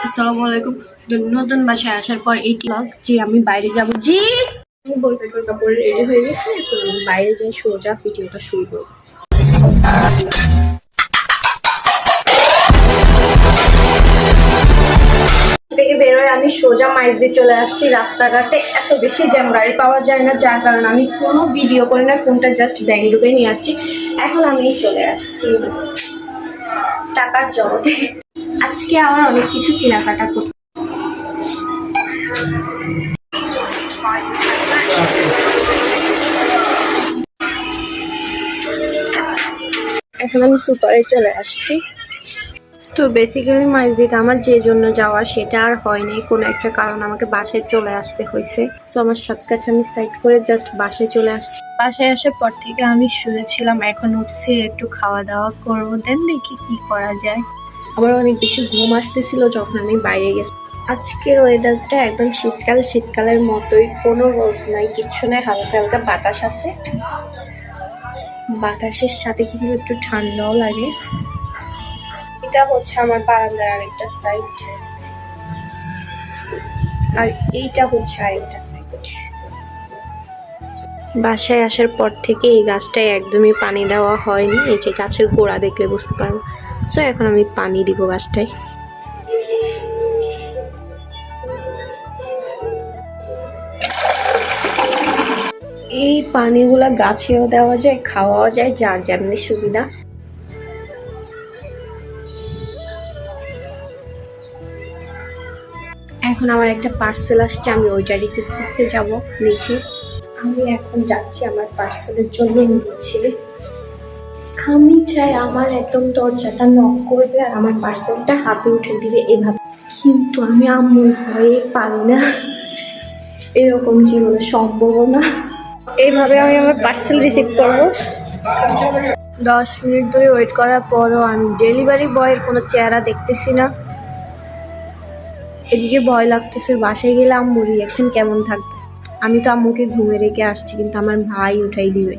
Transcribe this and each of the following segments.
আসসালামু আলাইকুম। নতুন বাসায় আসার পর এই ব্লগ যে আমি বাইরে যাব। জি, আমি বলতে কাপড় রেডি হয়ে গেছি, এখন আমি বাইরে যাই, সোজা ভিডিওটা শুরু করব। থেকে বেরোয় আমি সোজা মাইজদি চলে আসছি। রাস্তাঘাটে এত বেশি জ্যাম, গাড়ি পাওয়া যায় না, যার কারণে আমি কোনো ভিডিও করি না, ফোনটা জাস্ট ব্যাগে ঢুকে নিয়ে আসছি। এখন আমি চলে আসছি টাকার জগতে। আজকে আমার অনেক কিছু কেনাকাটা করতে। এখন আমি সুপারে চলে আসছি। তো বেসিক্যালি মাইজদিকে আমার যে জন্য যাওয়া সেটা আর হয়নি, কোনো একটা কারণ আমাকে বাসায় চলে আসতে হয়েছে। সো আমার সব কাছে আমি সাইড করে জাস্ট বাসায় চলে আসছি। বাসায় আসার পর থেকে আমি শুয়েছিলাম, এখন উঠছি, একটু খাওয়া দাওয়া করবো, দেন দেখি কি করা যায়। আমার অনেক বেশি ঘুম আসতেছিল যখন আমি বাইরে গেছি। আজকের ওয়েদারটা একদম শীতকালের মতোই, কোনো রোদ নাই, কিচ্ছু নাই, হালকা হালকা বাতাস আছে। বাতাসের সাথে কিন্তু একটু ঠান্ডাও লাগে। এটা হচ্ছে আমার বারান্দার আরেকটা সাইড, আর এইটা হচ্ছে আরেকটা সাইড। বাসায় আসার পর থেকে এই গাছটায় একদমই পানি দেওয়া হয়নি, এই যে গাছের গোড়া দেখলে বুঝতে পারবো। সো এখন আমি পানি দিব গাছটায়। এই পানিগুলা গাছেও দেওয়া যায়, খাওয়াও যায়, যার যেমনি সুবিধা। এখন আমার একটা পার্সেল আসছে, আমি ওইটা রিসিভ করতে যাব নিচে। আমি এখন যাচ্ছি আমার পার্সেলের জন্য নিচে। আমি চাই আমার একদম দরজাটা নক করবে আর আমার পার্সেলটা হাতে উঠে দিবে এভাবে, কিন্তু আমি আম্মুর ভয়ে পারি না, এরকম জীবনে সম্ভব না। এইভাবে আমি আমার পার্সেল রিসিভ করবো। 10 মিনিট ধরে ওয়েট করার পরও আমি ডেলিভারি বয়ের কোনো চেহারা দেখতেছি না। এদিকে ভয় লাগতেছে বাসায় গেলে আম্মুর রিয়াকশন কেমন থাকবে। আমি তো আম্মুকে ঘুমে রেখে আসছি, কিন্তু আমার ভাই উঠাই দিবে।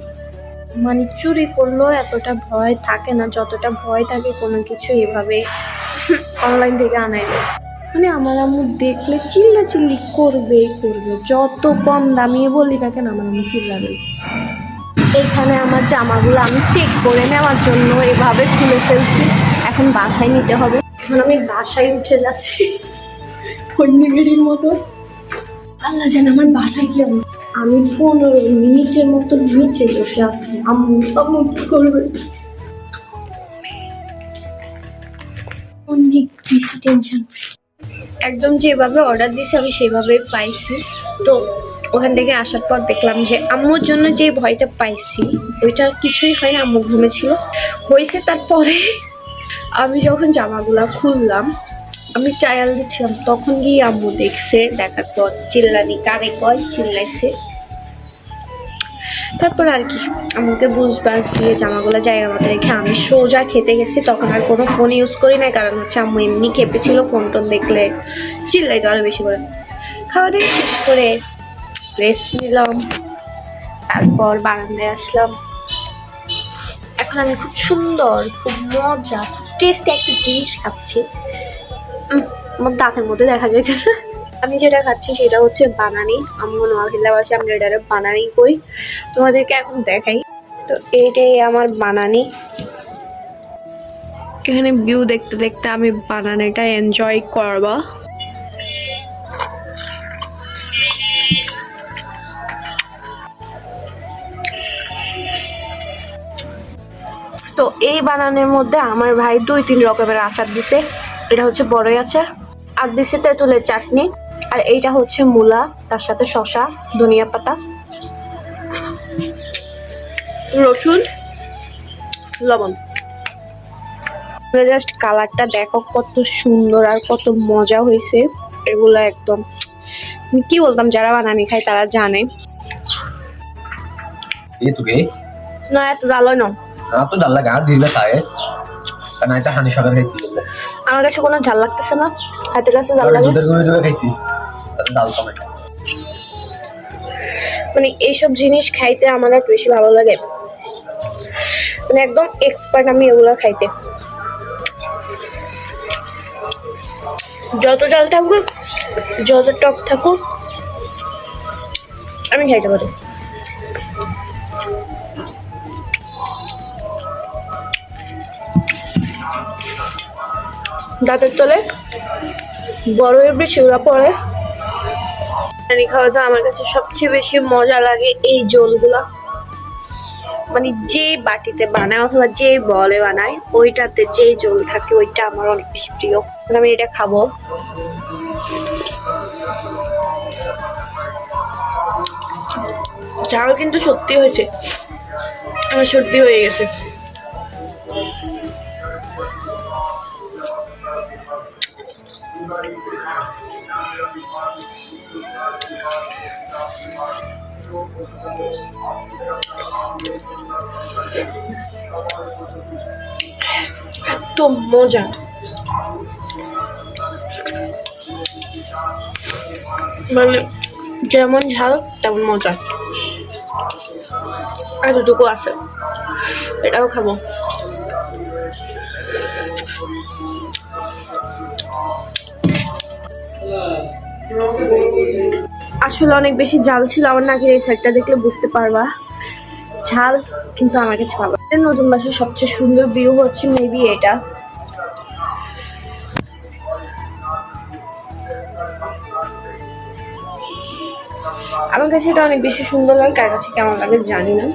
মানে চুরি করলেও এতটা ভয় থাকে না যতটা ভয় থাকে কোনো কিছু এভাবে অনলাইন থেকে আনাই যায়। মানে আমার আম্মু দেখলে চিল্লাচিল্লি করবে, যত কম দামিয়ে বলি তাকে না, আমার আম্মু চিল্লাবে। এইখানে আমার জামাগুলো আমি চেক করে নেওয়ার জন্য এভাবে খুলে ফেলছি, এখন বাসায় নিতে হবে। এখন আমি বাসায় উঠে যাচ্ছি ফন্ডিগিরির মতো। আল্লাহ জানে আমার বাসায় কি হবে। আমি 15 মিনিটের মতো নিচে বসে আছি, আম্মু কি করবে, অনেক বেশি টেনশন। একদম যেভাবে অর্ডার দিয়েছি আমি সেভাবেই পাইছি। তো ওখান থেকে আসার পর দেখলাম যে আম্মুর জন্য যে ভয়টা পাইছি ওইটা কিছুই হয় না, আম্মু ঘুমেছিল হয়েছে। তারপরে আমি যখন জামাগুলা খুললাম, আমি ট্রায়াল দিচ্ছিলাম, তখন গিয়ে আম্মু দেখছে, দেখার পর চিল্লানি কারে কয় চিল্লাইছে। তারপর আর কি আম্মুকে বুঝবাস দিয়ে জামাগুলো জায়গা মতো রেখে আমি সোজা খেতে গেছি। তখন আর কোনো ফোন ইউজ করি নাই, কারণ হচ্ছে আম্মু এমনি খেপেছিল, ফোন টোন দেখলে চিল্লাইতো আরো বেশি করে। খাওয়া দাওয়া শেষ করে রেস্ট নিলাম, তারপর বারান্দায় আসলাম। এখন আমি খুব সুন্দর, খুব মজা, টেস্টি একটা জিনিস খাচ্ছি, আমার দাঁতের মধ্যে দেখা যাইতেছে। আমি যেটা খাচ্ছি সেটা হচ্ছে বানানি। আম্মু নোয়াখিলা বাসে আমরা এটারে বানানি কই, তোমাদেরকে এখন দেখাই। তো এইটাই আমার বানানি। এখানে ভিউ দেখতে দেখতে আমি বানানিটা এনজয় করবো। তো এই বানানের মধ্যে আমার ভাই 2-3 রকমের আচার দিছে। এটা হচ্ছে বড়ই আচার, আর দিছে তেঁতুলের চাটনি, আর এইটা হচ্ছে মূলা, তার সাথে শসা, ধনিয়া পাতা, রসুন, লবণ। জাস্ট কালারটা দেখো কত সুন্দর আর কত মজা হয়েছে। এগুলা একদম আমি কি বলতাম, যারা বানানি খায় তারা জানে। না এত জ্বালো না, তো ডাল লাগা দিলে খায়, কারণ এটা হানি সকার খাইছি। আমার কাছে কোনো ঝাল লাগতেছে না, হাতের কাছে ঝাল লাগে। দুধের গুঁড়ো খাইছি, ডাল কমে। মানে এইসব জিনিস খাইতে আমার একটু বেশি ভালো লাগে, মানে একদম এক্সপার্ট আমি এগুলো খাইতে। যত জাল থাকুক, যত টক থাকুক, আমি খাইতে পারি। দাঁতের তলে বড়ের বেশিগুলা পড়ে। বিরিয়ানি খাওয়াতে আমার কাছে সবচেয়ে বেশি মজা লাগে এই জলগুলা, মানে যে বাটিতে বানায় অথবা যে বলে বানায় ওইটাতে যে জল থাকে ওইটা আমার অনেক বেশি প্রিয়। আমি এটা খাবো। ঝাল কিন্তু সত্যি হয়েছে, আমার সর্দি হয়ে গেছে। এত মজা, মানে যেমন ঝাল তেমন মজা, এতটুকু আছে। এটাও খাবো। আসলে অনেক বেশি ঝাল ছিল, আমার নাকের এই সাইডটা দেখলে বুঝতে পারবা ঝাল, কিন্তু আমার কাছে ভালো। নতুন বাসার সবচেয়ে সুন্দর ভিউ হচ্ছে মেবি এটা। আমার কাছে এটা অনেক বেশি সুন্দর লাগে, কার কাছে কেমন লাগে জানি না।